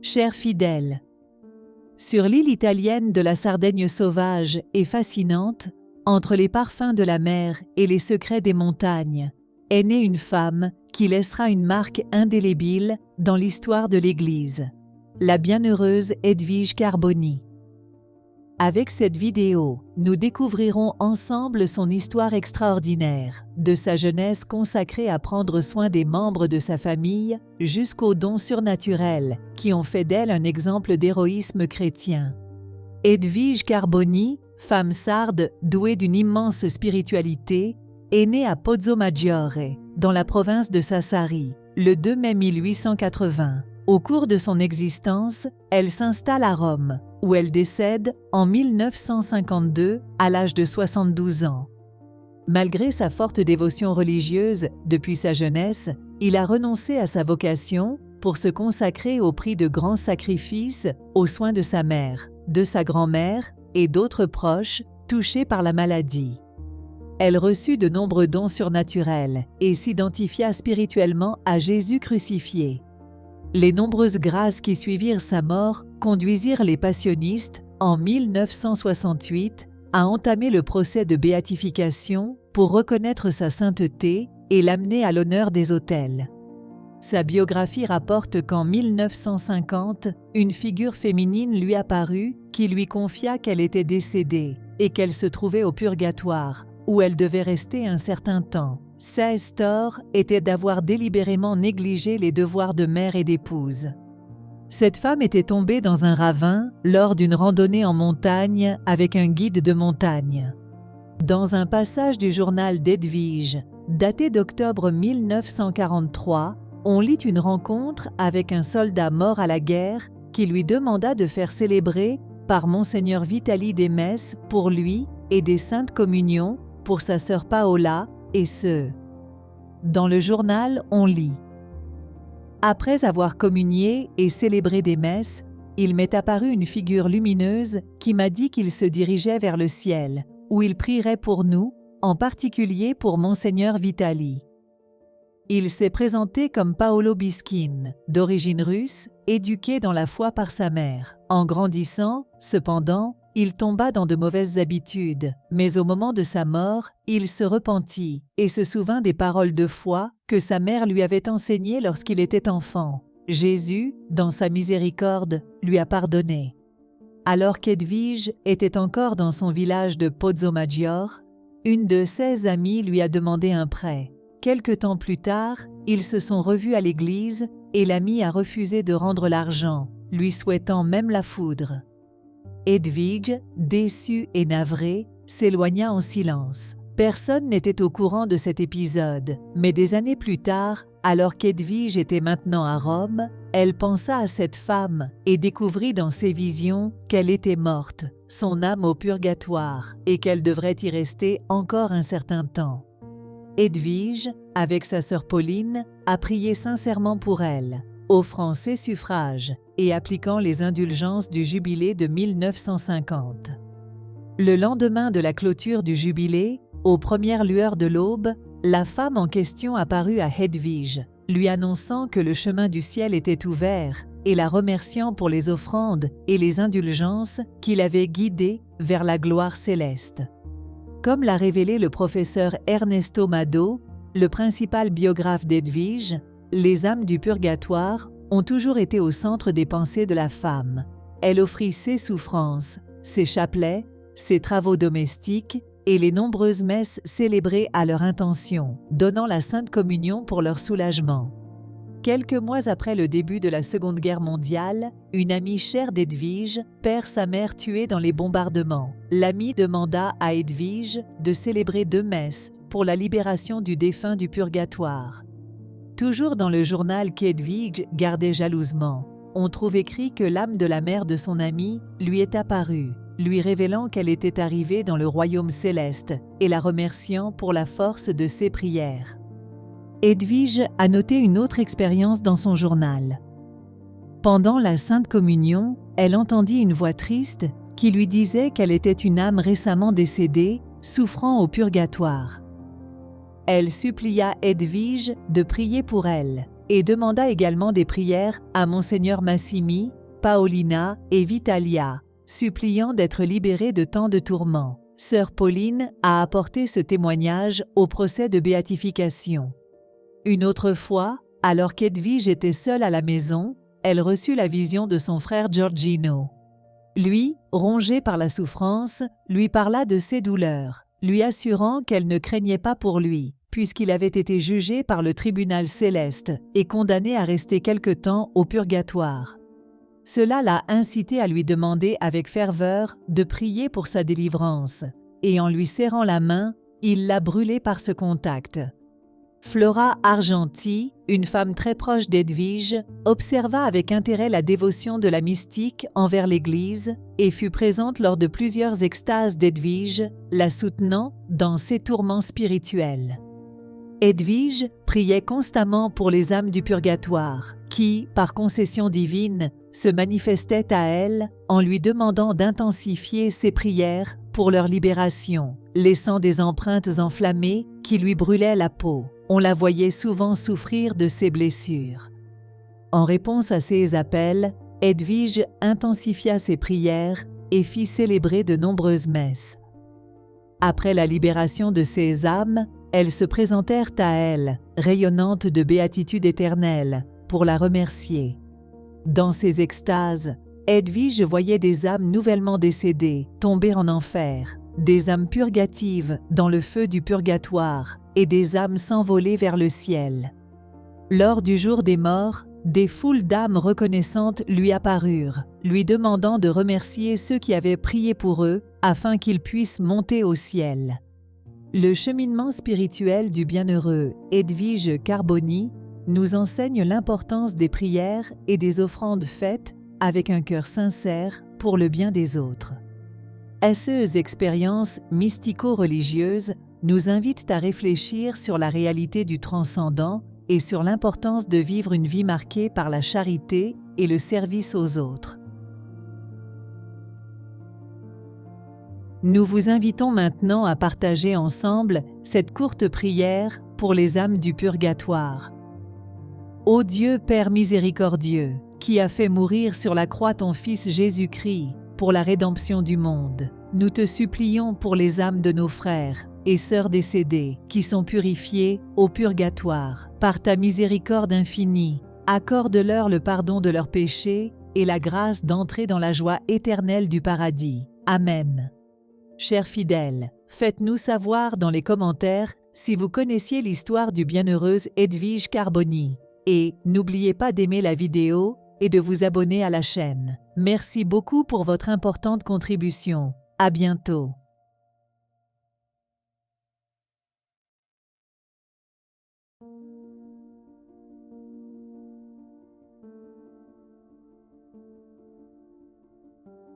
Chers fidèles, sur l'île italienne de la Sardaigne sauvage et fascinante, entre les parfums de la mer et les secrets des montagnes, est née une femme qui laissera une marque indélébile dans l'histoire de l'Église, la bienheureuse Edwige Carboni. Avec cette vidéo, nous découvrirons ensemble son histoire extraordinaire, de sa jeunesse consacrée à prendre soin des membres de sa famille jusqu'aux dons surnaturels qui ont fait d'elle un exemple d'héroïsme chrétien. Edwige Carboni, femme sarde douée d'une immense spiritualité, est née à Pozzomaggiore, dans la province de Sassari, le 2 mai 1880. Au cours de son existence, elle s'installe à Rome, où elle décède en 1952 à l'âge de 72 ans. Malgré sa forte dévotion religieuse depuis sa jeunesse, il a renoncé à sa vocation pour se consacrer au prix de grands sacrifices aux soins de sa mère, de sa grand-mère et d'autres proches touchés par la maladie. Elle reçut de nombreux dons surnaturels et s'identifia spirituellement à Jésus crucifié. Les nombreuses grâces qui suivirent sa mort conduisirent les passionistes, en 1968, à entamer le procès de béatification pour reconnaître sa sainteté et l'amener à l'honneur des autels. Sa biographie rapporte qu'en 1950, une figure féminine lui apparut qui lui confia qu'elle était décédée et qu'elle se trouvait au purgatoire, où elle devait rester un certain temps. Sa tort était d'avoir délibérément négligé les devoirs de mère et d'épouse. Cette femme était tombée dans un ravin lors d'une randonnée en montagne avec un guide de montagne. Dans un passage du journal d'Edwige, daté d'octobre 1943, on lit une rencontre avec un soldat mort à la guerre qui lui demanda de faire célébrer par Monseigneur Vitali des messes pour lui et des saintes communions pour sa sœur Paola, et ce. Dans le journal, on lit « Après avoir communié et célébré des messes, il m'est apparu une figure lumineuse qui m'a dit qu'il se dirigeait vers le ciel, où il prierait pour nous, en particulier pour Monseigneur Vitali. Il s'est présenté comme Paolo Biskin, d'origine russe, éduqué dans la foi par sa mère. En grandissant, cependant, il tomba dans de mauvaises habitudes, mais au moment de sa mort, il se repentit et se souvint des paroles de foi que sa mère lui avait enseignées lorsqu'il était enfant. Jésus, dans sa miséricorde, lui a pardonné. Alors qu'Edwige était encore dans son village de Pozzomaggiore, une de ses amies lui a demandé un prêt. Quelque temps plus tard, ils se sont revus à l'église et l'amie a refusé de rendre l'argent, lui souhaitant même la foudre. Edwige, déçue et navrée, s'éloigna en silence. Personne n'était au courant de cet épisode, mais des années plus tard, alors qu'Edwige était maintenant à Rome, elle pensa à cette femme et découvrit dans ses visions qu'elle était morte, son âme au purgatoire, et qu'elle devrait y rester encore un certain temps. Edwige, avec sa sœur Pauline, a prié sincèrement pour elle, offrant ses suffrages et appliquant les indulgences du jubilé de 1950. Le lendemain de la clôture du jubilé, aux premières lueurs de l'aube, la femme en question apparut à Edwige, lui annonçant que le chemin du ciel était ouvert et la remerciant pour les offrandes et les indulgences qui l'avaient guidée vers la gloire céleste. Comme l'a révélé le professeur Ernesto Mado, le principal biographe d'Edwige, les âmes du purgatoire ont toujours été au centre des pensées de la femme. Elle offrit ses souffrances, ses chapelets, ses travaux domestiques et les nombreuses messes célébrées à leur intention, donnant la Sainte Communion pour leur soulagement. Quelques mois après le début de la Seconde Guerre mondiale, une amie chère d'Edwige perd sa mère tuée dans les bombardements. L'amie demanda à Edwige de célébrer 2 messes pour la libération du défunt du purgatoire. Toujours dans le journal qu'Edwige gardait jalousement, on trouve écrit que l'âme de la mère de son amie lui est apparue, lui révélant qu'elle était arrivée dans le royaume céleste et la remerciant pour la force de ses prières. Edwige a noté une autre expérience dans son journal. Pendant la Sainte Communion, elle entendit une voix triste qui lui disait qu'elle était une âme récemment décédée, souffrant au purgatoire. Elle supplia Edwige de prier pour elle, et demanda également des prières à Monseigneur Massimi, Paolina et Vitalia, suppliant d'être libérés de tant de tourments. Sœur Pauline a apporté ce témoignage au procès de béatification. Une autre fois, alors qu'Edwige était seule à la maison, elle reçut la vision de son frère Giorgino. Lui, rongé par la souffrance, lui parla de ses douleurs, lui assurant qu'elle ne craignait pas pour lui, puisqu'il avait été jugé par le tribunal céleste et condamné à rester quelque temps au purgatoire. Cela l'a incité à lui demander avec ferveur de prier pour sa délivrance, et en lui serrant la main, il l'a brûlée par ce contact. Flora Argenti, une femme très proche d'Edwige, observa avec intérêt la dévotion de la mystique envers l'Église et fut présente lors de plusieurs extases d'Edwige, la soutenant dans ses tourments spirituels. Edwige priait constamment pour les âmes du purgatoire, qui, par concession divine, se manifestaient à elle en lui demandant d'intensifier ses prières pour leur libération, laissant des empreintes enflammées qui lui brûlaient la peau. On la voyait souvent souffrir de ces blessures. En réponse à ces appels, Edwige intensifia ses prières et fit célébrer de nombreuses messes. Après la libération de ces âmes, elles se présentèrent à elle, rayonnantes de béatitude éternelle, pour la remercier. Dans ces extases, Edwige voyait des âmes nouvellement décédées tomber en enfer, des âmes purgatives dans le feu du purgatoire et des âmes s'envoler vers le ciel. Lors du jour des morts, des foules d'âmes reconnaissantes lui apparurent, lui demandant de remercier ceux qui avaient prié pour eux afin qu'ils puissent monter au ciel. Le cheminement spirituel du bienheureux Edwige Carboni nous enseigne l'importance des prières et des offrandes faites avec un cœur sincère pour le bien des autres. Ces expériences mystico-religieuses nous invitent à réfléchir sur la réalité du transcendant et sur l'importance de vivre une vie marquée par la charité et le service aux autres. Nous vous invitons maintenant à partager ensemble cette courte prière pour les âmes du purgatoire. Ô Dieu Père miséricordieux, qui a fait mourir sur la croix ton Fils Jésus-Christ pour la rédemption du monde, nous te supplions pour les âmes de nos frères et sœurs décédés qui sont purifiés au purgatoire. Par ta miséricorde infinie, accorde-leur le pardon de leurs péchés et la grâce d'entrer dans la joie éternelle du paradis. Amen. Chers fidèles, faites-nous savoir dans les commentaires si vous connaissiez l'histoire du bienheureuse Edwige Carboni. Et n'oubliez pas d'aimer la vidéo et de vous abonner à la chaîne. Merci beaucoup pour votre importante contribution. À bientôt.